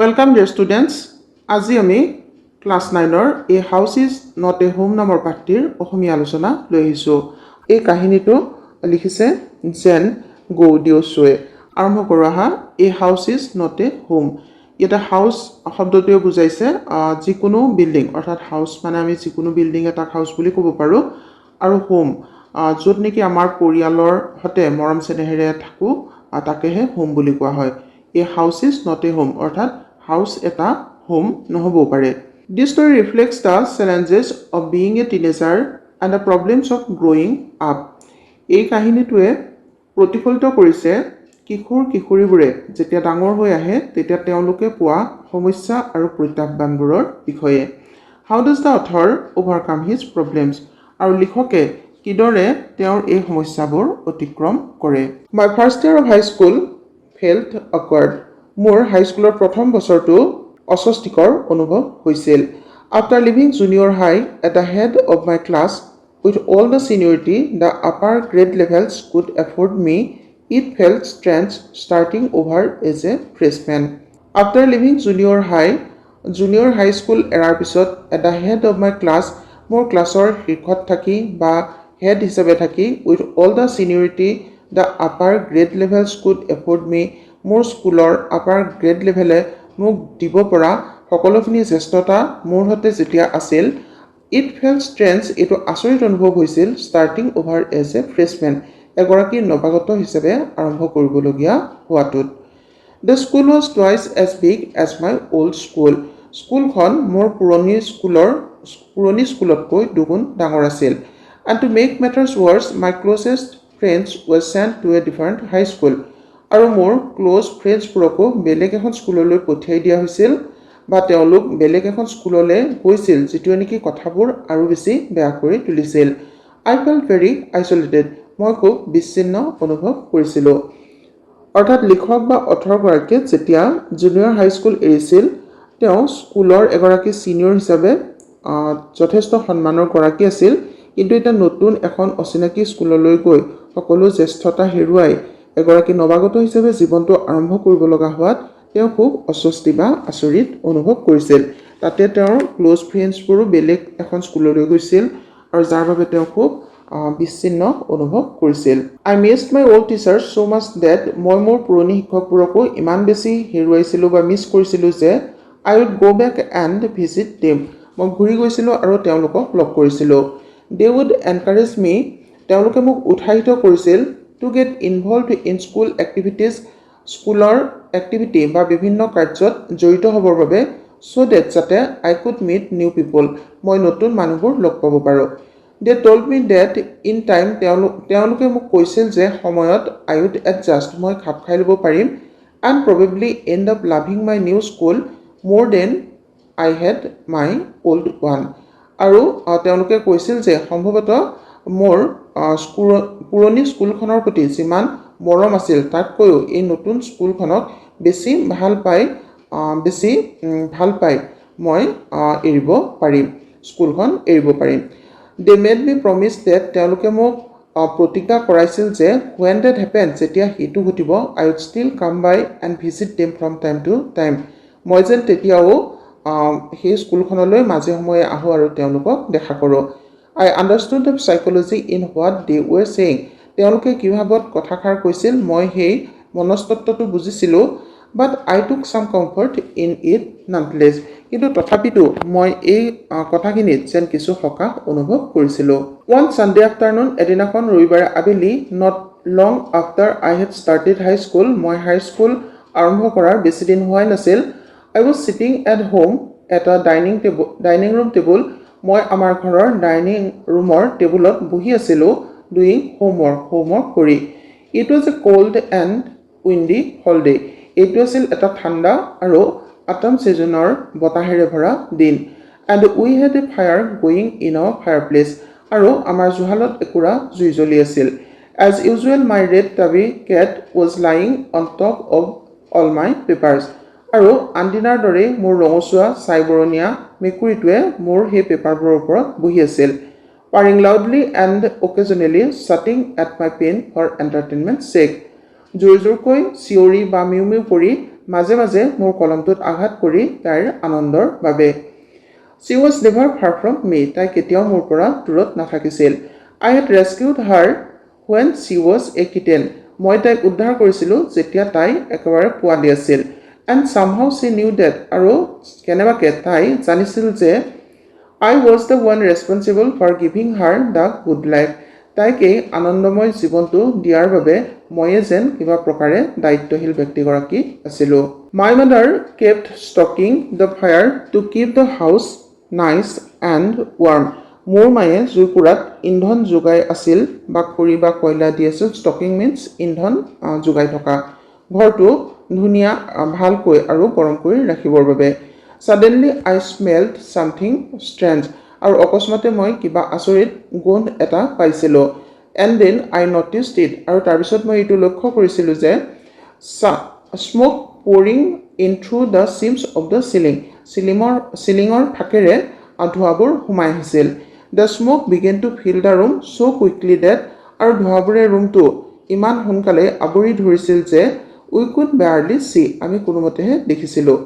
Welcome dear students. আজি আমি class 9 a house is not a home নামৰ পাঠটিৰ অসমীয়া আলোচনা লৈ আহিছো। এই কাহিনীটো লিখিছে জেন গৌডিওছৱে। আৰম্ভ কৰো আহা। A house is not a home. এটা হাউস শব্দটোৱে বুজাইছে যিকোনো বিল্ডিং, অৰ্থাৎ হাউস মানে আমি যিকোনো বিল্ডিং এটা হাউস বুলি ক'ব পাৰো। আৰু হোম য'ত নেকি আমাৰ পৰিয়ালৰ সৈতে মৰম চেনেহেৰে থাকো তাকেহে হোম বুলি কোৱা হয়। A house is not a home, অৰ্থাৎ house এটা home নহবও পাৰে। This story reflects the challenges of being a teenager and the problems of growing up. এই কাহিনীটোৱে প্ৰতিফলিত কৰিছে কিশোৰ-কিশোৰীবোৰে যেতিয়া ডাঙৰ হৈ আহে তেতিয়া তেওঁলোকে পোৱা সমস্যা আৰু প্ৰত্যাহ্বানবোৰৰ বিষয়ে। How does the author overcome his problems? আৰু লিখকে কিদৰে তেওঁৰ এই সমস্যাবোৰ অতিক্ৰম কৰে। My first year of high school felt awkward. মোৰ হাইস্কুলৰ প্ৰথম বছৰটো অস্বস্তিকৰ অনুভৱ হৈছিল। After leaving junior high at the head of my class with all the seniority the upper grade levels could afford me, it felt strange starting over as a freshman. After leaving junior high school এৰাৰ পিছত at the head of my class মোৰ ক্লাছৰ শীৰ্ষত থাকি বা head হিচাপে থাকি with all the seniority the upper grade levels could afford me, মোৰ স্কুলৰ আপাৰ গ্ৰেড লেভেলে মোক দিব পৰা সকলোখিনি জ্যেষ্ঠতা মোৰ সৈতে যেতিয়া আছিল, ইট ফেল্ট ষ্ট্ৰেঞ্জ, এইটো আচৰিত অনুভৱ হৈছিল starting over as a freshman, এগৰাকী নৱাগত হিচাপে আৰম্ভ কৰিবলগীয়া হোৱাটোত। The school was twice as big as my old school. স্কুলখন মোৰ পুৰণি স্কুলতকৈ দুগুণ ডাঙৰ আছিল। And to make matters worse my closest friends was sent to a different high school. আৰু মোৰ ক্ল'জ ফ্ৰেণ্ডছবোৰকো বেলেগ এখন স্কুললৈ পঠিয়াই দিয়া হৈছিল বা তেওঁলোক বেলেগ এখন স্কুললৈ গৈছিল যিটোৱে নেকি কথাবোৰ আৰু বেছি বেয়া কৰি তুলিছিল। আই ফেল্ট ভেৰি আইচলেটেড, মই খুব বিচ্ছিন্ন অনুভৱ কৰিছিলোঁ। অৰ্থাৎ লিখক বা অথৰগৰাকীয়ে যেতিয়া জুনিয়ৰ হাই স্কুল এৰিছিল তেওঁ স্কুলৰ এগৰাকী ছিনিয়ৰ হিচাপে যথেষ্ট সন্মানৰ গৰাকী আছিল, কিন্তু এতিয়া নতুন এখন অচিনাকি স্কুললৈ গৈ সকলো জ্যেষ্ঠতা হেৰুৱাই এগৰাকী নৱাগত হিচাপে জীৱনটো আৰম্ভ কৰিব লগা হোৱাত তেওঁ খুব অস্বস্তি বা আচৰিত অনুভৱ কৰিছিল। তাতে তেওঁৰ ক্ল'জ ফ্ৰেণ্ডছবোৰো বেলেগ এখন স্কুললৈ গৈছিল আৰু যাৰ বাবে তেওঁ খুব বিচ্ছিন্ন অনুভৱ কৰিছিল। আই মিছড মাই অল্ড টিচাৰ্ছ ছ' মাছ ডেট, মই মোৰ পুৰণি শিক্ষকবোৰকো ইমান বেছি হেৰুৱাইছিলোঁ বা মিছ কৰিছিলোঁ যে আই উড গ' বেক এণ্ড ভিজিট দেম, মই ঘূৰি গৈছিলোঁ আৰু তেওঁলোকক লগ কৰিছিলোঁ। দে উড এনকাৰেজ মি, তেওঁলোকে মোক উৎসাহিত কৰিছিল to get involved in school activities, স্কুলৰ এক্টিভিটি বা বিভিন্ন কাৰ্যত জড়িত হ'বৰ বাবে, ছ' ডেট যাতে I could meet new people, মই নতুন মানুহবোৰ লগ পাব পাৰোঁ। They told me that in time, তেওঁলোকে মোক কৈছিল যে সময়ত আই উড এডজাষ্ট, মই খাপ খাই ল'ব পাৰিম, and probably end up loving my new school more than I had my old one. আৰু তেওঁলোকে কৈছিল যে সম্ভৱতঃ মোৰ পুৰণি স্কুলখনৰ প্ৰতি যিমান মৰম আছিল তাতকৈও এই নতুন স্কুলখনক বেছি ভাল পাই মই স্কুলখন এৰিব পাৰিম। They made me promise that, তেওঁলোকে মোক প্ৰতিজ্ঞা কৰাইছিল যে হুৱেন ডেট হেপেন, যেতিয়া সেইটো ঘটিব, আই would still come by and visit them from time to time, মই যেন তেতিয়াও সেই স্কুলখনলৈ মাজে সময়ে আহোঁ আৰু তেওঁলোকক দেখা কৰোঁ। I understood the psychology in what they were saying, তেওঁলোকে কি ভাৱত কথাষাৰ কৈছিল মই সেই মনস্তত্বটো বুজিছিলোঁ, but I took some comfort in it nonetheless, কিন্তু তথাপিতো মই এই কথাখিনিত যেন কিছু সকাহ অনুভৱ কৰিছিলোঁ। ওৱান ছানডে আফটাৰনুন, এদিনাখন ৰবিবাৰে আবেলি, not long after I had started high school, মই হাই স্কুল আৰম্ভ কৰাৰ বেছিদিন হোৱাই নাছিল। I was sitting at home at a dining room table, মই আমাৰ ঘৰৰ ডাইনিং ৰুমৰ টেবুলত বহি আছিলোঁ ডুইং হোমৱৰ্ক কৰি। It was a cold and windy holiday, এইটো আছিল এটা ঠাণ্ডা আৰু অটম ছিজনৰ বতাহেৰে ভৰা দিন। And we had a fire going in our fireplace, আৰু আমাৰ জুহালত একুৰা জুই জ্বলি আছিল। As usual my red tabby cat was lying on top of all my papers, আৰু আনদিনাৰ দৰেই মোৰ ৰঙচুৱা ছাইবৰণীয়া মেকুৰীটোৱে মোৰ সেই পেপাৰবোৰৰ ওপৰত বহি আছিল। Purring loudly and occasionally swatting at my pen for entertainment sake, জোৰ জোৰকৈ চিঞৰি বা মিউ মিউ কৰি মাজে মাজে মোৰ কলমটোত আঘাত কৰি তাইৰ আনন্দৰ বাবে। She was never far from me. তাই কেতিয়াও মোৰ পৰা দূৰত নাথাকিছিল। I had rescued her when she was a kitten. মই তাইক উদ্ধাৰ কৰিছিলোঁ যেতিয়া তাই একেবাৰে পোৱালি আছিল। And somehow she knew that. আৰু কেনেবাকে তাই জানিছিল যে I was the one responsible for giving her the good life. তাইক এই আনন্দময় জীৱনটো দিয়াৰ বাবে ময়ে যেন কিবা প্ৰকাৰে দায়িত্বশীল ব্যক্তিগৰাকী আছিলোঁ। My mother kept stoking the fire to keep the house nice and warm. মোৰ মায়ে জুইকুৰাত ইন্ধন যোগাই আছিল বা খৰি বা কয়লা দি আছিল। ষ্টকিং মিন্স ইন্ধন যোগাই থকা, ঘৰটো ধুনীয়া ভালকৈ আৰু গৰম কৰি ৰাখিবৰ বাবে। Suddenly I smelled something strange. আৰু অকস্মাতে মই কিবা আচৰিত গোন্ধ এটা পাইছিলোঁ। And then I noticed it. আৰু তাৰপিছত মই এইটো লক্ষ্য কৰিছিলোঁ যে smoke pouring in through the seams of the ceiling. চিলিঙৰ ফাকেৰে ধোঁৱাবোৰ সোমাই আহিছিল। The smoke began to fill the room so quickly that আৰু ধোঁৱাবোৰে ৰুমটো ইমান সোনকালে আৱৰি ধৰিছিল যে we could barely see. আমি কোনোমতেহে দেখিছিলোঁ।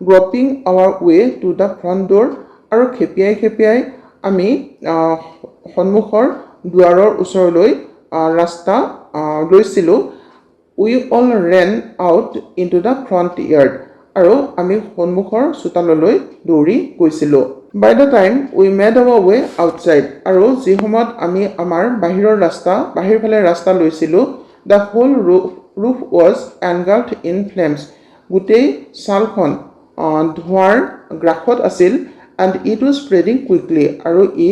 Groping our way to the front door. আৰু খেপিয়াই আমি সন্মুখৰ দুৱাৰৰ ওচৰলৈ ৰাস্তা লৈছিলোঁ। We all ran out into the front yard. আৰু আমি সন্মুখৰ চোতাললৈ দৌৰি গৈছিলোঁ। By the time we made our way outside. আৰু যি সময়ত আমি আমাৰ বাহিৰফালে ৰাস্তা লৈছিলোঁ, the whole roof was engulfed in flames. গোটেই ছালখন ধোঁৱাৰ গ্ৰাসত আছিল। And it was spreading quickly. আৰু ই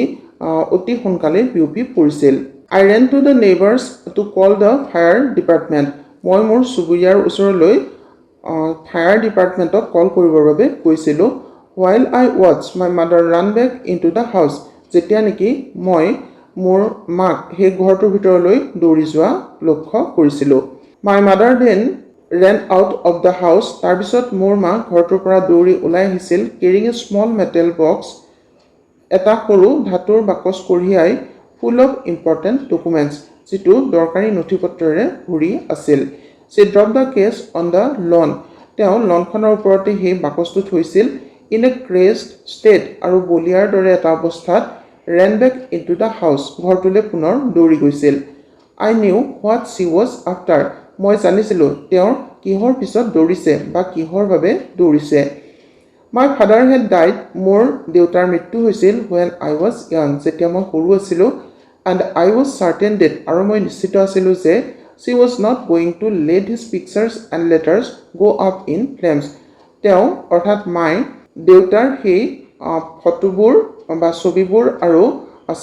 অতি সোনকালে বিয়পি পৰিছিল। I ran to the neighbors to call the fire department. মই মোৰ চুবুৰীয়াৰ ওচৰলৈ ফায়াৰ ডিপাৰ্টমেণ্টক কল কৰিবৰ বাবে গৈছিলোঁ। While I watched my mother run back into the house. যেতিয়া নেকি মই মোৰ মাক সেই ঘৰটোৰ ভিতৰলৈ দৌৰি যোৱা লক্ষ্য কৰিছিলোঁ। My mother then ran out of the house. তাৰপিছত মোৰ মা ঘৰটোৰ পৰা দৌৰি ওলাই আহিছিল carrying a small metal box. এটা সৰু ধাতুৰ বাকচ কঢ়িয়াই full of important documents. যিটো দৰকাৰী নথিপত্ৰৰে ভৰি আছিল। She dropped the case on the lawn. তেওঁ লনখনৰ ওপৰতে সেই বাকচটো থৈছিল। In a crazed state. আৰু বলিয়াৰ দৰে এটা অৱস্থাত ran back into the house. ঘৰটোলৈ পুনৰ দৌৰি গৈছিল। I knew what she was after. মই জানিছিলোঁ তেওঁ কিহৰ পিছত দৌৰিছে বা কিহৰ বাবে দৌৰিছে। My father had died. মোৰ দেউতাৰ মৃত্যু হৈছিল when I was young. যেতিয়া মই সৰু আছিলোঁ। And I was certain that আৰু মই নিশ্চিত আছিলোঁ যে she was not going to let his pictures and letters go up in flames. তেওঁ অৰ্থাৎ মায়ে দেউতাৰ সেই ফটোবোৰ বা ছবিবোৰ আৰু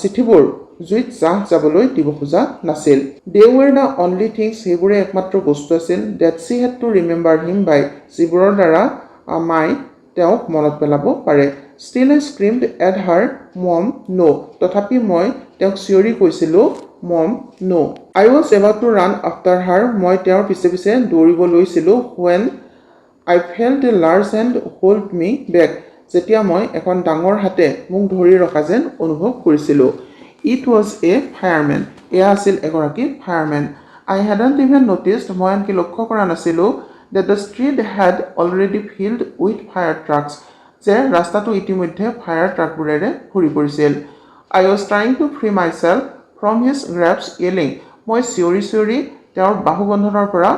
চিঠিবোৰ জুইত যাবলৈ দিব খোজা নাছিল। They were the only things. সেইবোৰে একমাত্ৰ বস্তু আছিল that she had to remember him by. যিবোৰৰ দ্বাৰা মায়ে তেওঁক মনত পেলাব পাৰে। Still I screamed at her, Mom, no. তথাপি মই তেওঁক চিঞৰি কৈছিলোঁ, Mom, no. I was about to run after her. মই তেওঁৰ পিছে পিছে দৌৰিব লৈছিলোঁ when I felt a large hand hold me back. যেতিয়া মই এখন ডাঙৰ হাতে মোক ধৰি ৰখা যেন অনুভৱ কৰিছিলোঁ। It was a fireman. এয়া আছিল এগৰাকী fireman. I hadn't even noticed. মই আনকি লক্ষ্য কৰা নাছিলোঁ that the street had already filled with fire trucks. যে ৰাস্তাটো ইতিমধ্যে ফায়াৰ ট্ৰাকবোৰেৰে ভৰি পৰিছিল। I was trying to free myself from his grasp, yelling. মই চিঞৰি তেওঁৰ বাহুবন্ধনৰ পৰা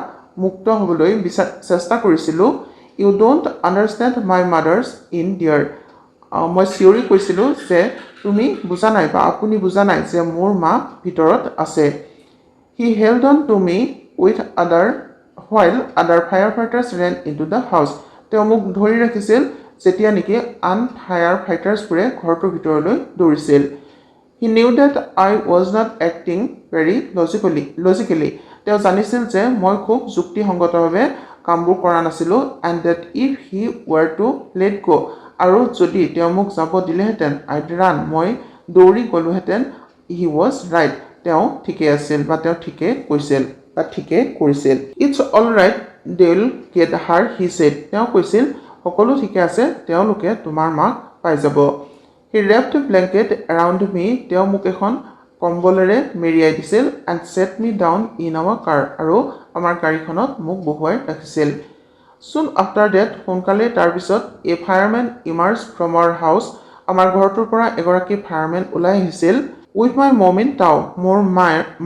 মুক্ত হ'বলৈ চেষ্টা কৰিছিলোঁ। You don't understand my mother's in there. মই চিঞৰি কৈছিলোঁ যে তুমি বুজা নাই বা আপুনি বুজা নাই যে মোৰ মা ভিতৰত আছে। He held on to me while other firefighters ran into the house. তেওঁ মোক ধৰি ৰাখিছিল যেতিয়া নেকি আন ফায়াৰ ফাইটাৰ্ছবোৰে ঘৰটোৰ ভিতৰলৈ দৌৰিছিল। He knew that I was not acting very logically. তেওঁ জানিছিল যে মই খুব যুক্তিসংগতভাৱে কামবোৰ কৰা নাছিলোঁ। And that if he were to let go. আৰু যদি তেওঁ মোক যাব দিলেহেঁতেন I'd run. মই দৌৰি গ'লোহেঁতেন। He was right. তেওঁ ঠিকে আছিল বা তেওঁ ঠিকে কৈছিল বা ঠিকে কৰিছিল। It's all right. They'll get her, he said. তেওঁ কৈছিল সকলো ঠিকে আছে, তেওঁলোকে তোমাৰ মাক পাই যাব। He wrapped a blanket around me. তেওঁ মোক এখন কম্বলেৰে মেৰিয়াই দিছিল and set me down in our car. আৰু আমাৰ গাড়ীখনত মোক বহুৱাই ৰাখিছিল। Soon after that, সোনকালে তাৰপিছত a fireman emerged from our house. আমাৰ ঘৰটোৰ পৰা এগৰাকী fireman ওলাই আহিছিল. With my mom in tow, মোৰ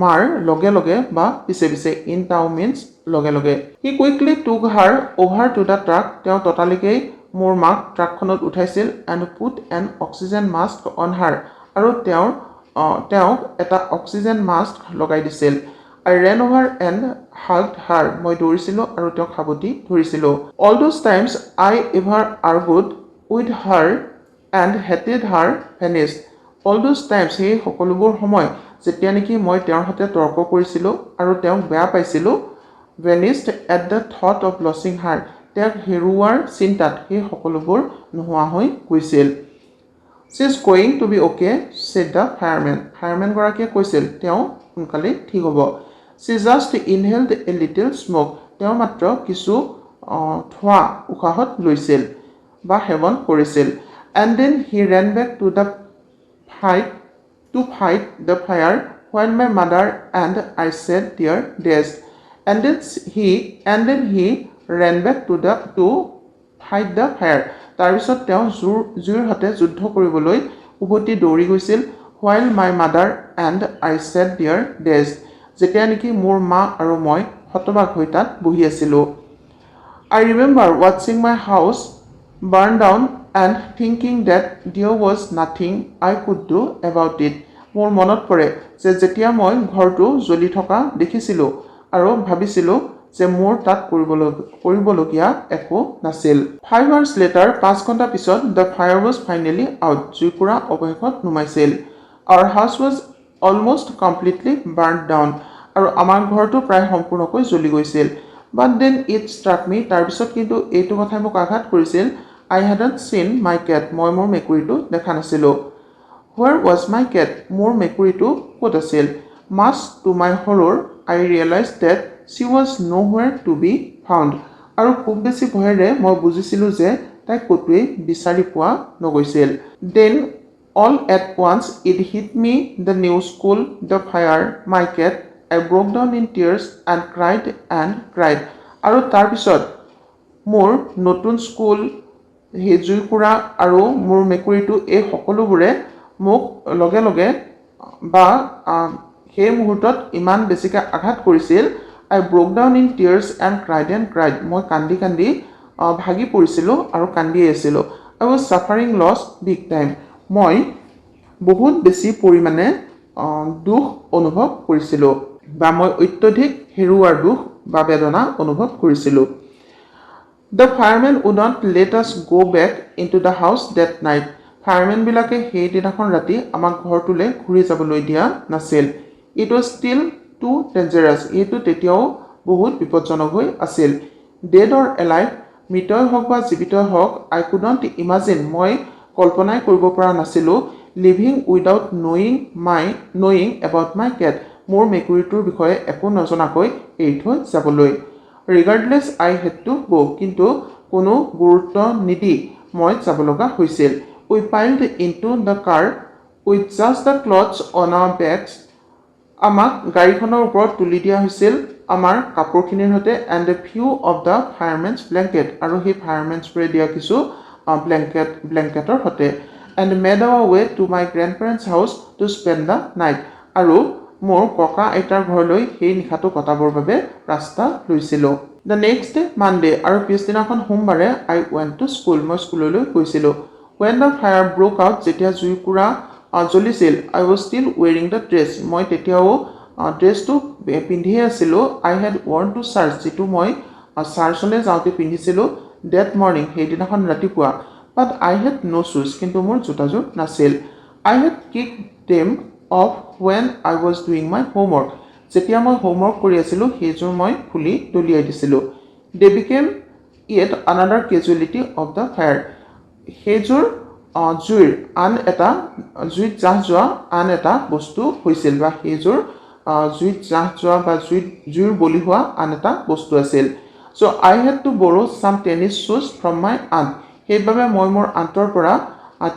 মাৰ লগে লগে বা পিছে পিছে, in tow means লগে লগে. He quickly took her over to the truck. তেওঁ ততালিকেই মোৰ মাক ট্ৰাকখনত উঠাইছিল and put an oxygen mask on her. আৰু তেওঁক এটা অক্সিজেন মাস্ক লগাই দিছিল. I ran over and hugged her. মই দৌৰিছিলোঁ আৰু তেওঁক সাৱটি ধৰিছিলোঁ. All those times I ever argued with her and hated her vanished. All those times, সেই সকলোবোৰ সময় যেতিয়া নেকি মই তেওঁৰ সৈতে তৰ্ক কৰিছিলোঁ আৰু তেওঁক বেয়া পাইছিলোঁ, vanished at the thought of losing her. তেওঁক হেৰুওৱাৰ চিন্তাত সেই সকলোবোৰ নোহোৱা হৈ গৈছিল. She is going to be okay, said the fireman. Fireman গৰাকীয়ে কৈছিল তেওঁ সোনকালে ঠিক হ'ব. She just inhaled a little smoke. তেওঁ মাত্ৰ কিছু ধোঁৱা উশাহত লৈছিল বা সেৱন কৰিছিল. And then he ran back to fight the fire while my mother and I sat there dazed. And then he ran back to fight the fire. তাৰপিছত তেওঁ জুইৰ সৈতে যুদ্ধ কৰিবলৈ উভতি দৌৰি গৈছিল. While my mother and I sat there dazed. যেতিয়া নেকি মোৰ মা আৰু মই হতবাক হৈ তাত বহি আছিলোঁ. I remember watching my house burn down and thinking that there was nothing I could do about it. মোৰ মনত পৰে যে যেতিয়া মই ঘৰটো জ্বলি থকা দেখিছিলোঁ আৰু ভাবিছিলোঁ যে মোৰ তাত কৰিবলগীয়া একো নাছিল. 5 hours later, 5 ঘণ্টা পিছত, the fire was finally out. জুইকুৰা অৱশেষত নুমাইছিল. Our house was almost completely burned down. আৰু আমাৰ ঘৰটো প্ৰায় সম্পূৰ্ণকৈ জ্বলি গৈছিল. But then it struck me. তাৰপিছত কিন্তু এইটো কথাই মোক আঘাত কৰিছিল. I hadn't seen my cat. মই মোৰ মেকুৰীটো দেখা নাছিলোঁ. Where was my cat? মোৰ মেকুৰীটো ক'ত আছিল? Much to my horror, I realized that she was nowhere to be found. আৰু খুব বেছি ভয়েৰে মই বুজিছিলোঁ যে তাই ক'তোৱেই বিচাৰি পোৱা নগৈছিল. Then all at once it hit me, the new school, the fire, my cat. I broke down in tears and cried. আৰু তাৰপিছত মোৰ নতুন স্কুল, সেই জুইকুৰা আৰু মোৰ মেকুৰীটো, এই সকলোবোৰে মোক লগে লগে বা সেই মুহূৰ্তত ইমান বেছিকৈ আঘাত কৰিছিল. I broke down in tears and cried. মই কান্দি ভাগি পৰিছিলোঁ আৰু কান্দিয়ে আছিলোঁ. I was suffering loss big time. মই বহুত বেছি পৰিমাণে দুখ অনুভৱ কৰিছিলোঁ বা মই অত্যধিক হেৰুৱাৰ দুখ বা বেদনা অনুভৱ কৰিছিলোঁ. The firemen would not let us go back into the house that night. ফায়াৰমেনবিলাকে সেইদিনাখন ৰাতি আমাক ঘৰটোলৈ ঘূৰি যাবলৈ দিয়া নাছিল. It was still too dangerous. এইটো তেতিয়াও বহুত বিপদজনক হৈ আছিল. Dead or alive, মৃতই হওক বা জীৱিতই হওক, I could not imagine. মই কল্পনাই কৰিব পৰা নাছিলোঁ living without knowing about my cat. মোৰ মেকুৰীটোৰ বিষয়ে একো নজনাকৈ এৰি থৈ যাবলৈ. Regardless, I had to go. কিন্তু কোনো গুৰুত্ব নিদি মই যাব লগা হৈছিল. We piled into the car with just the clothes on our backs. আমাক গাড়ীখনৰ ওপৰত তুলি দিয়া হৈছিল আমাৰ কাপোৰখিনিৰ সৈতে and a few of the firemen's blanket. আৰু সেই firemen'sবোৰে দিয়া কিছু ব্লেংকেটৰ সৈতে. And made our way to my grandparents' house to spend the night. আৰু মোৰ ককা আইতাৰ ঘৰলৈ সেই নিশাটো কটাবৰ বাবে ৰাস্তা লৈছিলোঁ. The next day, Monday, আৰু পিছদিনাখন সোমবাৰে, I went to school. মই স্কুললৈ গৈছিলোঁ. When the fire broke out, যেতিয়া জুইকুৰা জ্বলিছিল, I was still wearing the dress. মই তেতিয়াও ড্ৰেছটো পিন্ধিয়ে আছিলোঁ. I had worn to church, যিটো মই চাৰ্চলৈ যাওঁতে পিন্ধিছিলোঁ that morning, সেইদিনাখন ৰাতিপুৱা. But I had no shoes. কিন্তু মোৰ জোতাযোৰ নাছিল. I had kicked them off when I was doing my homework. যেতিয়া মই হোমৱৰ্ক কৰি আছিলোঁ, সেইযোৰ মই খুলি দলিয়াই দিছিলোঁ. They became yet another casualty of the fire. সেইযোৰ জুইত জাহ যোৱা আন এটা বস্তু হৈছিল বা সেইযোৰ জুইত জাহ যোৱা বা জুইৰ বলি হোৱা আন এটা বস্তু আছিল. So I had to borrow some tennis shoes from my aunt. সেইবাবে মই মোৰ আণ্টৰ পৰা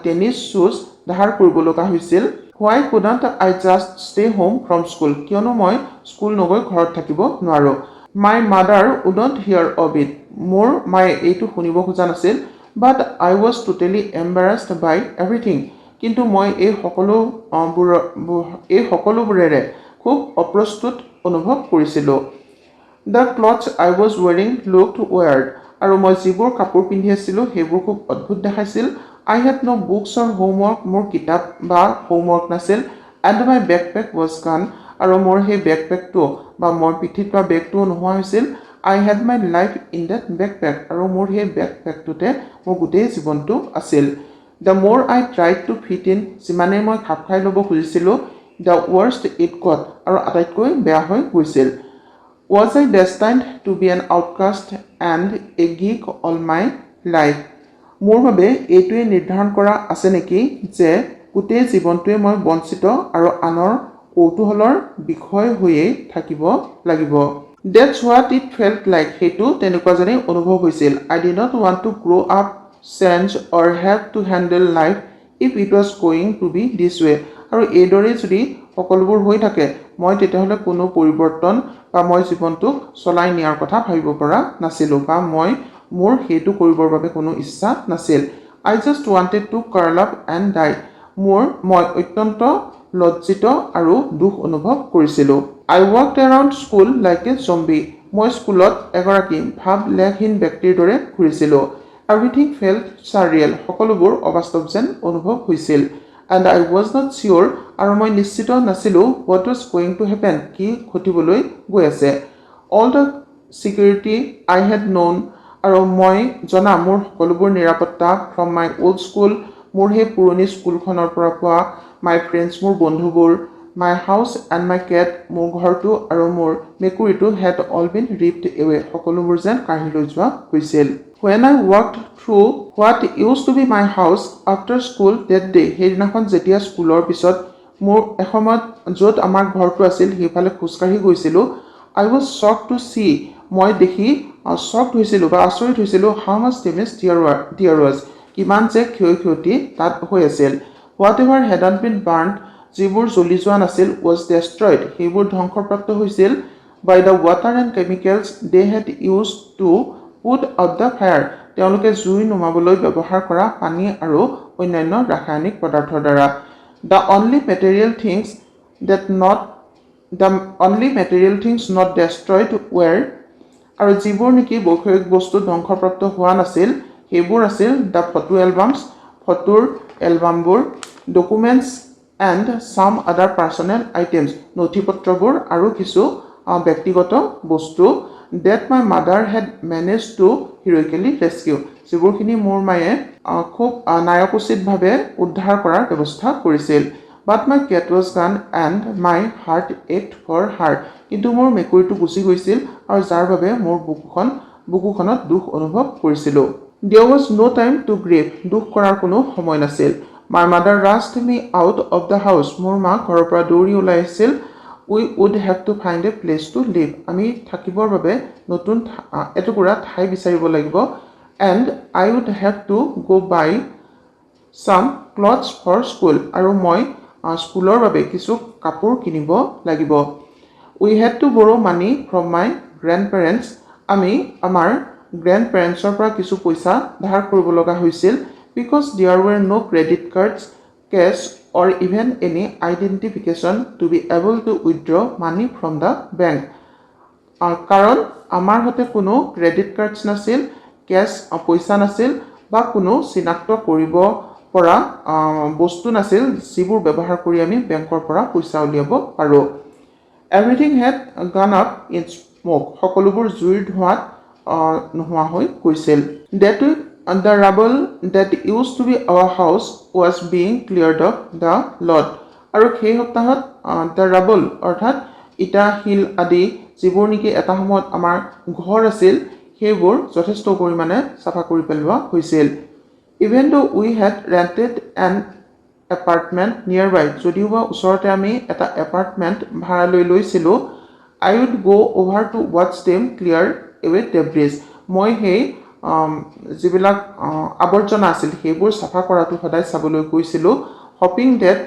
টেনিছ শ্বুজ ধাৰ কৰিব লগা হৈছিল. Why couldn't I just stay home from school? কিয়নো মই স্কুল নগৈ ঘৰত থাকিব নোৱাৰোঁ. My mother wouldn't hear of it. মোৰ মায়ে এইটো শুনিব খোজা নাছিল, but I was totally embarrassed by everything. কিন্তু মই এই সকলোবোৰেৰে খুব অপ্ৰস্তুত অনুভৱ কৰিছিলোঁ। The clothes I was wearing looked weird. আৰু মই যিবোৰ কাপোৰ পিন্ধি আছিলোঁ সেইবোৰ খুব অদ্ভুত দেখাইছিল। I had no books or homework. মোৰ কিতাপ বা হোমৱৰ্ক নাছিল। And my backpack was gone. আৰু মোৰ সেই বেকপেকটো বা মোৰ পিঠিত বা বেগটো নোহোৱা হৈছিল। I had my life in that backpack. আৰু মোৰ সেই বেকপেকটোতে মোৰ গোটেই জীৱনটো আছিল। The more I tried to fit in, যিমানেই মই খাপ খাই ল'ব খুজিছিলোঁ, the worst it got. আৰু আটাইতকৈ বেয়া হৈ গৈছিল। Was I destined to be an outcast and a geek all my life? মোৰ বাবে এইটোৱে নিৰ্ধাৰণ কৰা আছে নেকি যে গোটেই জীৱনটোৱে মই বঞ্চিত আৰু আনৰ কৌতূহলৰ বিষয় হৈয়েই থাকিব লাগিব। That's what it felt like. সেইটো তেনেকুৱা যেনেই অনুভৱ হৈছিল। I did not want to grow up, change or have to handle life if it was going to be this way. আৰু এইদৰে যদি সকলোবোৰ হৈ থাকে, মই তেতিয়াহ'লে কোনো পৰিৱৰ্তন বা মই জীৱনটোক চলাই নিয়াৰ কথা ভাবিব পৰা নাছিলোঁ বা মোৰ সেইটো কৰিবৰ বাবে কোনো ইচ্ছা নাছিল। I just wanted to curl up and die. মই অত্যন্ত লজ্জিত আৰু দুখ অনুভৱ কৰিছিলোঁ। I walked around school like a zombie. মই স্কুলত এগৰাকী ভাৱলেশহীন ব্যক্তিৰ দৰে ঘূৰিছিলোঁ। Everything felt surreal. সকলোবোৰ অবাস্তৱ যেন অনুভৱ হৈছিল। And I was not sure. আৰু মই নিশ্চিত নাছিলোঁ what was going to happen. কি ঘটিবলৈ গৈ আছে। All the security I had known. আৰু মই জনা মোৰ সকলোবোৰ নিৰাপত্তা from my old school. মোৰ সেই পুৰণি স্কুলখনৰ পৰা পোৱা my friends, মোৰ বন্ধুবোৰ, my house and my cat, মোৰ ঘৰটো আৰু মোৰ মেকুৰীটো had all been ripped away. সকলোবোৰ যেন কাঢ়ি লৈ যোৱা হৈছিল। When I walked through what used to be my house after school that day, সেইদিনাখন যেতিয়া স্কুলৰ পিছত মোৰ এসময়ত য'ত আমাৰ ঘৰটো আছিল সেইফালে খোজকাঢ়ি গৈছিলোঁ, I was shocked to see. মই দেখি shocked হৈছিলোঁ বা আচৰিত হৈছিলোঁ how much damage there was. কিমান যে ক্ষয়ক্ষতি তাত হৈ আছিল। Whatever hadn't been burned, যিবোৰ জ্বলি যোৱা নাছিল, was destroyed. সেইবোৰ ধ্বংসপ্ৰাপ্ত হৈছিল by the water and chemicals they had used to put out the fire. তেওঁলোকে জুই নুমাবলৈ ব্যৱহাৰ কৰা পানী আৰু অন্যান্য ৰাসায়নিক পদাৰ্থৰ দ্বাৰা। The only material things not destroyed were, আৰু যিবোৰ নেকি বৈষয়িক বস্তু ধ্বংসপ্ৰাপ্ত হোৱা নাছিল সেইবোৰ আছিল the photo albums, ফটোৰ এলবামবোৰ, documents and some other personal items, নথিপত্ৰবোৰ আৰু কিছু ব্যক্তিগত বস্তু that my mother had managed to heroically rescue, যিবোৰখিনি মোৰ মায়ে খুব নায়কোচিতভাৱে উদ্ধাৰ কৰাৰ ব্যৱস্থা কৰিছিল। But my cat was gone and my heart ached for her. কিন্তু মোৰ মেকুৰীটো গুচি গৈছিল আৰু যাৰ বাবে মোৰ বুকুখনত দুখ অনুভৱ কৰিছিলোঁ। There was no time to grieve. দুখ কৰাৰ কোনো সময় নাছিল। My mother rushed me out of the house. মোৰ মা ঘৰৰ পৰা দৌৰি ওলাই আহিছিল। We would have to find a place to live. আমি থাকিবৰ বাবে নতুন এটুকুৰা ঠাই বিচাৰিব লাগিব। And I would have to go buy some clothes for school. আৰু মই স্কুলৰ বাবে কিছু কাপোৰ কিনিব লাগিব। We had to borrow money from my grandparents. আমি আমাৰ গ্ৰেণ্ডপেৰেণ্টছৰ পৰা কিছু পইচা ধাৰ কৰিব লগা হৈছিল because there were no credit cards, cash or even any identification to be able to withdraw money from the bank. কাৰণ আমাৰ হাতে কোনো ক্ৰেডিট কাৰ্ডছ নাছিল, কেছ পইচা নাছিল বা কোনো চিনাক্ত কৰিব পৰা বস্তু নাছিল যিবোৰ ব্যৱহাৰ কৰি আমি বেংকৰ পৰা পইচা উলিয়াব পাৰোঁ। Everything had gone up in smoke. সকলোবোৰ জুইৰ ধোঁৱাত নোহোৱা হৈ গৈছিল। That week, the rubble that used to be our house was being cleared of the lot. আৰু সেই সপ্তাহত the rubble অৰ্থাৎ ইটা শিল আদি যিবোৰ নেকি এটা সময়ত আমাৰ ঘৰ আছিল সেইবোৰ যথেষ্ট পৰিমাণে চাফা কৰি পেলোৱা হৈছিল। Even though we had rented an apartment nearby, যদিও বা ওচৰতে আমি এটা এপাৰ্টমেণ্ট ভাড়ালৈ লৈছিলোঁ, I would go over to watch them clear away debris. মই সেই যিবিলাক আৱৰ্জনা আছিল সেইবোৰ চাফা কৰাটো সদায় চাবলৈ গৈছিলোঁ, hoping that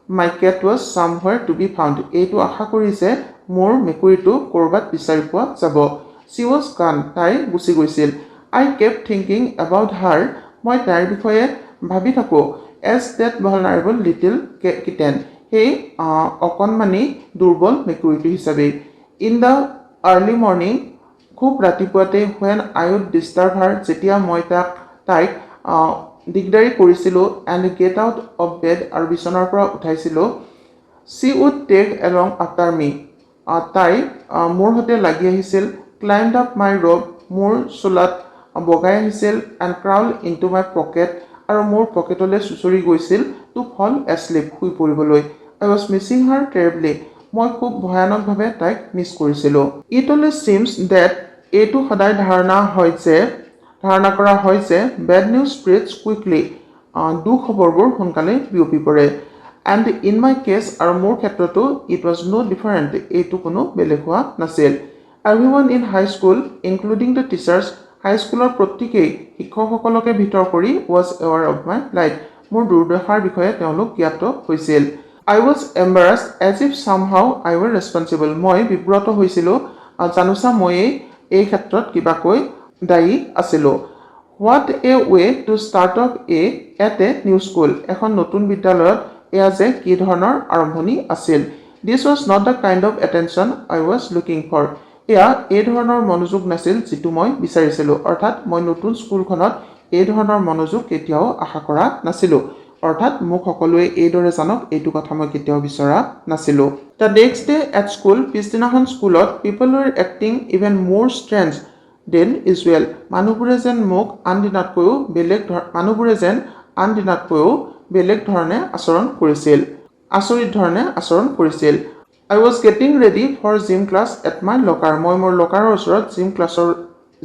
my cat was somewhere to be found. এইটো আশা কৰিছে মোৰ মেকুৰীটো ক'ৰবাত বিচাৰি পোৱা যাব. She was gone. তাই গুচি গৈছিল. I kept thinking about her. মই তাইৰ বিষয়ে ভাবি থাকোঁ. As that vulnerable little kitten. সেই অকণমানি দুৰ্বল মেকুৰীটো হিচাপে. In the early morning, খুব ৰাতিপুৱাতে when I would disturb her, যেতিয়া মই তাইক দিগদাৰি কৰিছিলোঁ and get out of bed আৰু বিচনাৰ পৰা উঠাইছিলোঁ, she would take along after me. তাই মোৰ সৈতে লাগি আহিছিল, climbed up my robe, মোৰ চোলাত বগাই আহিছিল and crawled into my pocket আৰু মোৰ পকেটলৈ চুচৰি গৈছিল to fall asleep, শুই পৰিবলৈ. I was missing her terribly. মই খুব ভয়ানকভাৱে তাইক মিছ কৰিছিলোঁ. It only seems that এইটো সদায় ধাৰণা কৰা হয় যে bad news spreads quickly. দুখবৰবোৰ সোনকালে বিয়পি পৰে. And in my case, আৰু মোৰ ক্ষেত্ৰতো it was no different. এইটো কোনো বেলেগ হোৱা নাছিল. Everyone in high school, including the teachers, হাইস্কুলৰ প্ৰত্যেকেই শিক্ষকসকলকে ভিতৰ কৰি was aware of my plight. মোৰ দুৰ্দশাৰ বিষয়ে তেওঁলোক জ্ঞাত হৈছিল. I was embarrassed as if somehow I were responsible. মই বিব্ৰত হৈছিলোঁ, জানোচা ময়েই এই ক্ষেত্ৰত কিবাকৈ দায়ী আছিলোঁ. What a way to start off at a new school. এখন নতুন বিদ্যালয়ত এয়া যে কি ধৰণৰ আৰম্ভণি আছিল. This was not the kind of attention I was looking for. এয়া এই ধৰণৰ মনোযোগ নাছিল যিটো মই বিচাৰিছিলোঁ. অৰ্থাৎ মই নতুন স্কুলখনত এই ধৰণৰ মনোযোগ কেতিয়াও আশা কৰা নাছিলোঁ. অৰ্থাৎ মোক সকলোৱে এইদৰে জানক এইটো কথা মই কেতিয়াও বিচৰা নাছিলোঁ. The next day at school, পিছদিনাখন স্কুলত, people were acting even more strange than usual. মানুহবোৰে যেন আনদিনাতকৈও বেলেগ ধৰণে আচৰিত ধৰণে আচৰণ কৰিছিল. I was getting ready for gym class at my locker. মই মোৰ লকাৰৰ ওচৰত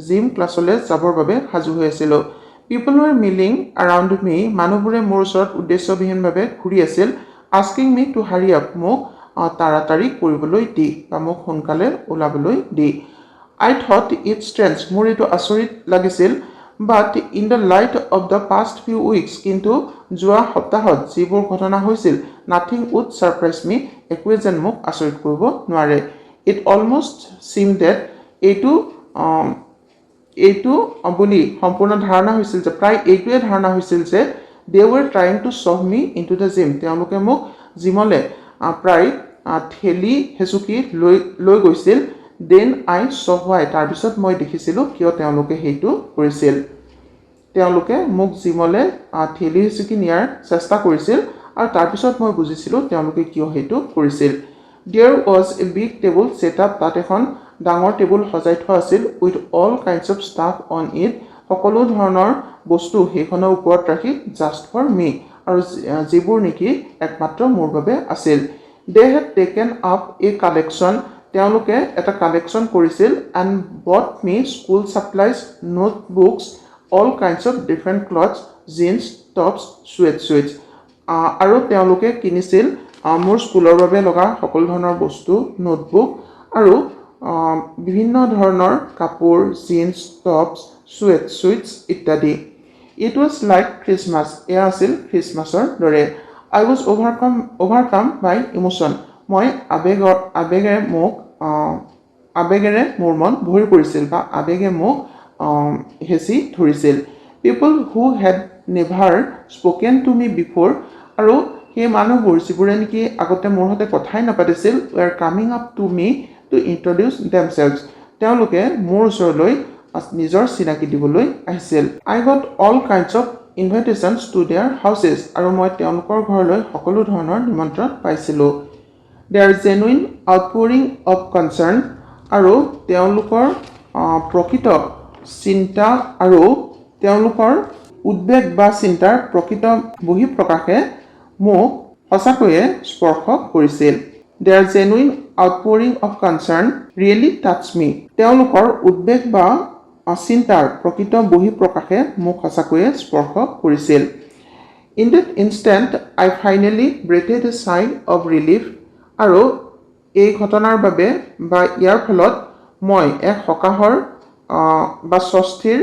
জিম ক্লাছলৈ যাবৰ বাবে সাজু হৈ আছিলোঁ. People were milling around me. মানুহবোৰে মোৰ ওচৰত উদ্দেশ্যবিহীনভাৱে ঘূৰি আছিল. Asking me to hurry up. মোক তাড়াতাড়ি কৰিবলৈ দি বা মোক সোনকালে ওলাবলৈ দি. I thought it strange. মোৰ এইটো আচৰিত লাগিছিল. But in the light of the past few weeks, কিন্তু যোৱা সপ্তাহত যিবোৰ ঘটনা হৈছিল, nothing would surprise me. একোৱে যেন মোক আচৰিত কৰিব নোৱাৰে. It almost seemed that এইটো বুলি সম্পূৰ্ণ ধাৰণা হৈছিল যে প্ৰায় এইটোৱে ধাৰণা হৈছিল যে they were trying to shove me into the gym. তেওঁলোকে মোক জিমলৈ প্ৰায় ঠেলি হেঁচুকি লৈ গৈছিল. Then I saw why. তাৰপিছত মই দেখিছিলোঁ কিয় তেওঁলোকে সেইটো কৰিছিল. তেওঁলোকে মোক জিমলৈ ঠেলি হেঁচুকি নিয়াৰ চেষ্টা কৰিছিল আৰু তাৰপিছত মই বুজিছিলোঁ তেওঁলোকে কিয় সেইটো কৰিছিল. There was a big table set up. তাত এখন ডাঙৰ টেবুল সজাই থোৱা আছিল with all kinds of stuff on it. সকলো ধৰণৰ বস্তু সেইখনৰ ওপৰত ৰাখি just for me. আৰু যিবোৰ নেকি একমাত্ৰ মোৰ বাবে আছিল. They had taken up a collection. তেওঁলোকে এটা কালেকশ্যন কৰিছিল and bought me school supplies, notebooks, all kinds of different clothes, jeans, tops, sweatshirts. আৰু তেওঁলোকে কিনিছিল মোৰ স্কুলৰ বাবে লগা সকলো ধৰণৰ বস্তু, নোটবুক আৰু বিভিন্ন ধৰণৰ কাপোৰ, জিন্স, টপছ, sweatshirts ইত্যাদি. It was like Christmas. এয়া আছিল খ্ৰীষ্টমাছৰ দৰে. I was overcome by emotion. মই আবেগেৰে মোৰ মন ভৰি পৰিছিল বা আবেগে মোক হেঁচি ধৰিছিল. People who had never spoken to me before, আৰু সেই মানুহবোৰ যিবোৰে নেকি আগতে মোৰ সৈতে কথাই নাপাতিছিল, were coming up to me to introduce themselves. তেওঁলোকে মোৰ ওচৰলৈ নিজৰ চিনাকি দিবলৈ আহিছিল. I got all kinds of invitations to their houses. আৰু মই তেওঁলোকৰ ঘৰলৈ সকলো ধৰণৰ নিমন্ত্ৰণ পাইছিলোঁ. Their genuine outpouring of concern, আৰু তেওঁলোকৰ প্ৰকৃত চিন্তা আৰু তেওঁলোকৰ উদ্বেগ বা চিন্তাৰ প্ৰকৃত বহিঃপ্ৰকাশে মোক সঁচাকৈয়ে স্পৰ্শ কৰিছিল. Their genuine outpouring of concern really touched me. তেওঁলোকৰ উদ্বেগ বা চিন্তাৰ প্ৰকৃত বহিঃপ্ৰকাশে মোক সঁচাকৈয়ে স্পৰ্শ কৰিছিল. In that instant, I finally breathed a sigh of relief. আৰু এই ঘটনাৰ বাবে বা ইয়াৰ ফলত মই এক সকাহৰ বা স্বস্তিৰ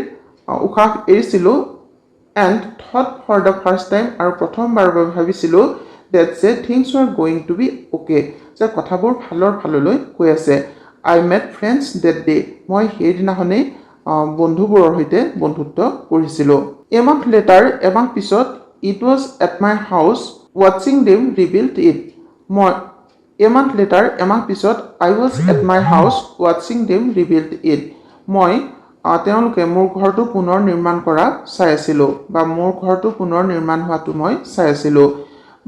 উশাহ এৰিছিলোঁ and thought for the first time, আৰু প্ৰথমবাৰৰ বাবে ভাবিছিলোঁ that said things were going to be okay. যে কথাবোৰ ভালৰ ফাললৈ গৈ আছে. I met friends that day. মই সেইদিনাখনেই বন্ধুবোৰৰ সৈতে বন্ধুত্ব কৰিছিলোঁ. A month later, এমাহ পিছত, it was at my house watching them rebuild it. A month later, এমাহ পিছত, I was at my house watching them rebuild it. মই তেওঁলোকে মোৰ ঘৰটো পুনৰ নিৰ্মাণ কৰা চাই আছিলোঁ বা মোৰ ঘৰটো পুনৰ নিৰ্মাণ হোৱাটো মই চাই আছিলোঁ.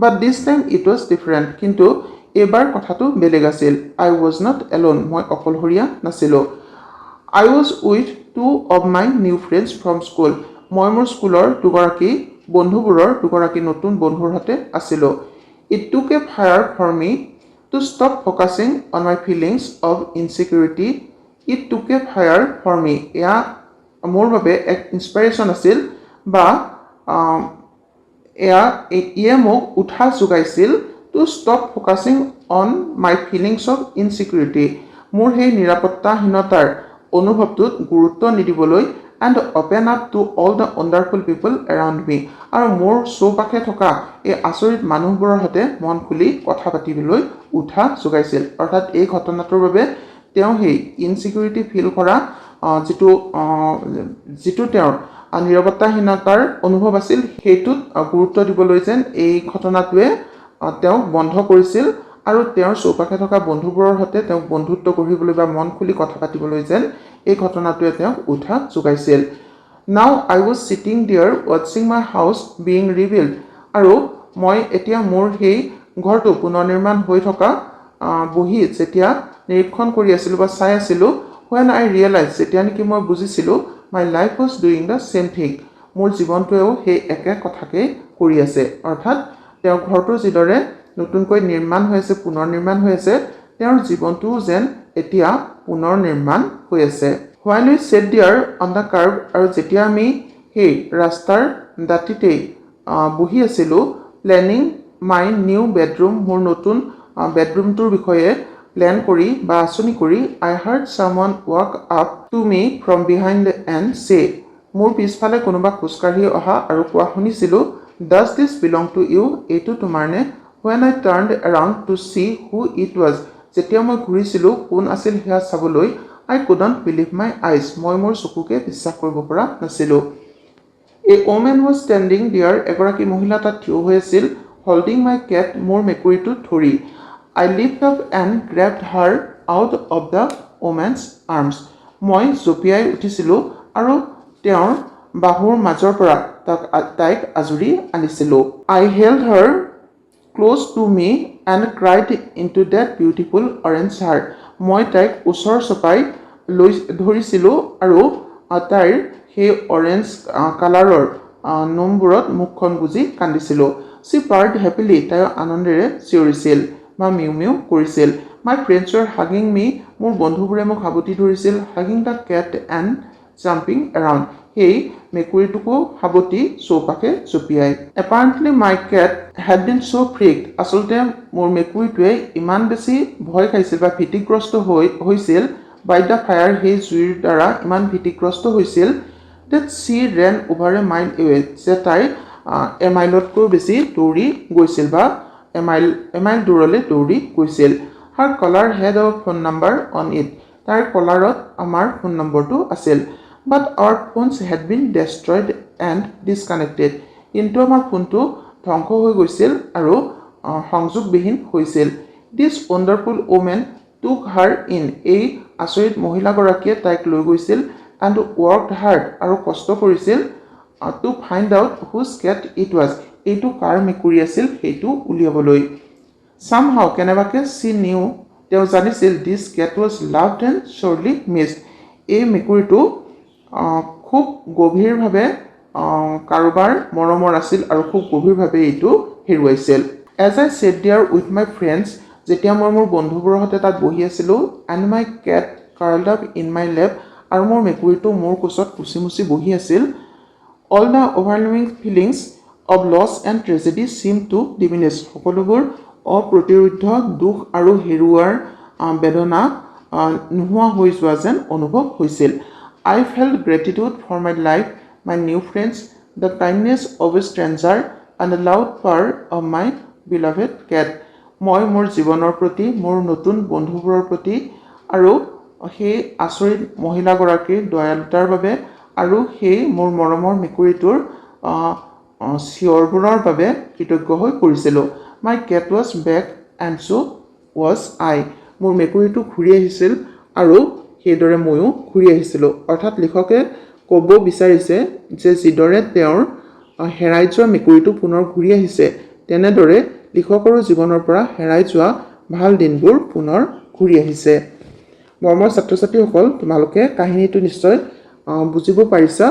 But this time it was different. কিন্তু এইবাৰ কথাটো বেলেগ আছিল. I was not alone. মই অকলশৰীয়া নাছিলোঁ. I was with two of my new friends from school. মই মোৰ স্কুলৰ দুগৰাকী নতুন বন্ধুৰ সৈতে আছিলোঁ. It took a fire for me to stop focusing on my feelings of insecurity. It took a fire for me. এয়া মোৰ বাবে এক ইনস্পিৰেশ্যন আছিল বা ইয়ে মোক উৎসাহ যোগাইছিল to stop focusing on my feelings of insecurity. মোৰ সেই নিৰাপত্তাহীনতাৰ অনুভৱটোত গুৰুত্ব নিদিবলৈ and open up to all the wonderful people around me. আৰু মোৰ চৌপাশে থকা এই আচৰিত মানুহবোৰৰ সৈতে মন খুলি কথা পাতিবলৈ উৎসাহ যোগাইছিল. অৰ্থাৎ এই ঘটনাটোৰ বাবে তেওঁ সেই ইনচিকিউৰিটি ফিল কৰা যিটো তেওঁৰ নিৰাপত্তাহীনতাৰ অনুভৱ আছিল সেইটোত গুৰুত্ব দিবলৈ যেন এই ঘটনাটোৱে তেওঁক বন্ধ কৰিছিল আৰু তেওঁৰ চৌপাশে থকা বন্ধুবোৰৰ সৈতে তেওঁক বন্ধুত্ব কৰিবলৈ বা মন খুলি কথা পাতিবলৈ যেন এই ঘটনাটোৱে তেওঁক উৎসাহ যোগাইছিল. Now I was sitting there watching my house being rebuilt. আৰু মই এতিয়া মোৰ সেই ঘৰটো পুনৰ নিৰ্মাণ হৈ থকা বহি যেতিয়া নিৰীক্ষণ কৰি আছিলোঁ বা চাই আছিলোঁ. When I realized, যেতিয়া নেকি মই বুজিছিলোঁ, my life was doing the same thing. মোৰ জীৱনটোৱেও সেই একে কথাকেই কৰি আছে. অৰ্থাৎ তেওঁৰ ঘৰটো যিদৰে নতুনকৈ নিৰ্মাণ হৈ আছে, পুনৰ নিৰ্মাণ হৈ আছে, তেওঁৰ জীৱনটোও যেন এতিয়া পুনৰ নিৰ্মাণ হৈ আছে. While we sat there on the curb, আৰু যেতিয়া আমি সেই ৰাস্তাৰ দাঁতিতেই বহি আছিলোঁ, planning my new bedroom, মোৰ নতুন বেডৰুমটোৰ বিষয়ে প্লেন কৰি বা আঁচনি কৰি, I heard someone walk up to me from behind and say, মোৰ পিছফালে কোনোবা খোজকাঢ়ি অহা আৰু কোৱা শুনিছিলোঁ, does this belong to you? এইটো তোমাৰ নে? When I turned around to see who it was, যেতিয়া মই ঘূৰিছিলোঁ কোন আছিল সেয়া চাবলৈ, I couldn't believe my eyes. মই মোৰ চকুকে বিশ্বাস কৰিব পৰা নাছিলোঁ. A woman was standing there. এগৰাকী মহিলা তাত থিয় হৈ আছিল, holding my cat, মোৰ মেকুৰীটো ধৰি. I leaped up and grabbed her out of the woman's arms. মই জঁপিয়াই উঠিছিলোঁ আৰু তেওঁৰ বাহুৰ মাজৰ পৰা তাইক আজুৰি আনিছিলোঁ. I held her close to me and cried into that beautiful orange hair. মই তাইক ওচৰ চপাই ধৰিছিলোঁ আৰু তাইৰ সেই অৰেঞ্জ কালাৰৰ নোমবোৰত মুখখন গুজি কান্দিছিলোঁ. She purred happily. তাই আনন্দেৰে চিঞৰিছিল বা মিউ মিউ কৰিছিল. My friends were hugging me. মোৰ বন্ধুবোৰে মোক সাৱটি ধৰিছিল. Hugging the cat and jumping around. সেই মেকুৰীটোকো সাৱটি চৌপাশে জঁপিয়াই. Apparently my cat had been so freaked. আচলতে মোৰ মেকুৰীটোৱে ইমান বেছি ভয় খাইছিল বা ভীতিগ্ৰস্ত হৈছিল by the fire, সেই জুইৰ দ্বাৰা ইমান ভীতিগ্ৰস্ত হৈছিল that she ran over a mile away. যে তাই এমাইলতকৈ বেছি দৌৰি গৈছিল বা এমাইল দূৰলৈ দৌৰি গৈছিল. Her collar had our phone number on it. তাইৰ কলাৰত আমাৰ ফোন নম্বৰটো আছিল. But our phones had been destroyed and disconnected. কিন্তু আমাৰ ফোনটো ধ্বংস হৈ গৈছিল আৰু সংযোগবিহীন হৈছিল. This wonderful woman took her in. এই আচৰিত মহিলাগৰাকীয়ে তাইক লৈ গৈছিল and worked hard, আৰু কষ্ট কৰিছিল to find out whose cat it was. এইটো কাৰ মেকুৰী আছিল সেইটো উলিয়াবলৈ. Somehow, কেনেবাকে she knew, তেওঁ জানিছিল, this cat was loved and sorely missed. এই মেকুৰীটো খুব গভীৰভাৱে কাৰোবাৰ মৰমৰ আছিল আৰু খুব গভীৰভাৱে এইটো হেৰুৱাইছিল. As I sat there with my friends, যেতিয়া মই মোৰ বন্ধুবোৰৰ সৈতে তাত বহি আছিলোঁ, and my cat curled up in my lap, আৰু মোৰ মেকুৰীটো মোৰ কোচত কুচি বহি আছিল, all the overwhelming feelings of loss and tragedy seemed to diminish. সকলোবোৰ অপ্ৰতিৰোধ্য দুখ আৰু হেৰুৱাৰ বেদনা নোহোৱা হৈ যোৱা যেন অনুভৱ হৈছিল. I felt gratitude for my life, my new friends, the kindness of a stranger, and the loud purr of my beloved cat. মই মোৰ জীৱনৰ প্ৰতি, মোৰ নতুন বন্ধুবোৰৰ প্ৰতি আৰু সেই আচৰিত মহিলাগৰাকীৰ দয়ালুতাৰ বাবে আৰু সেই মোৰ মৰমৰ মেকুৰীটোৰ চিঞৰবোৰৰ বাবে কৃতজ্ঞ হৈ পৰিছিলোঁ. My cat was back and so was I. মোৰ মেকুৰীটো ঘূৰি আহিছিল আৰু সেইদৰে ময়ো ঘূৰি আহিছিলোঁ. অৰ্থাৎ লিখকে ক'ব বিচাৰিছে যে যিদৰে তেওঁৰ হেৰাই যোৱা মেকুৰীটো পুনৰ ঘূৰি আহিছে, তেনেদৰে লিখকৰো জীৱনৰ পৰা হেৰাই যোৱা ভাল দিনবোৰ পুনৰ ঘূৰি আহিছে. মৰমৰ ছাত্ৰ ছাত্ৰীসকল, তোমালোকে কাহিনীটো নিশ্চয় বুজিব পাৰিছা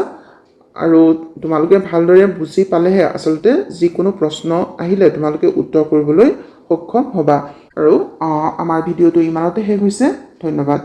আৰু তোমালোকে ভালদৰে বুজি পালেহে আচলতে যিকোনো প্ৰশ্ন আহিলে তোমালোকে উত্তৰ কৰিবলৈ সক্ষম হ'বা. আৰু আমাৰ ভিডিঅ'টো ইমানতে শেষ হৈছে. ধন্যবাদ.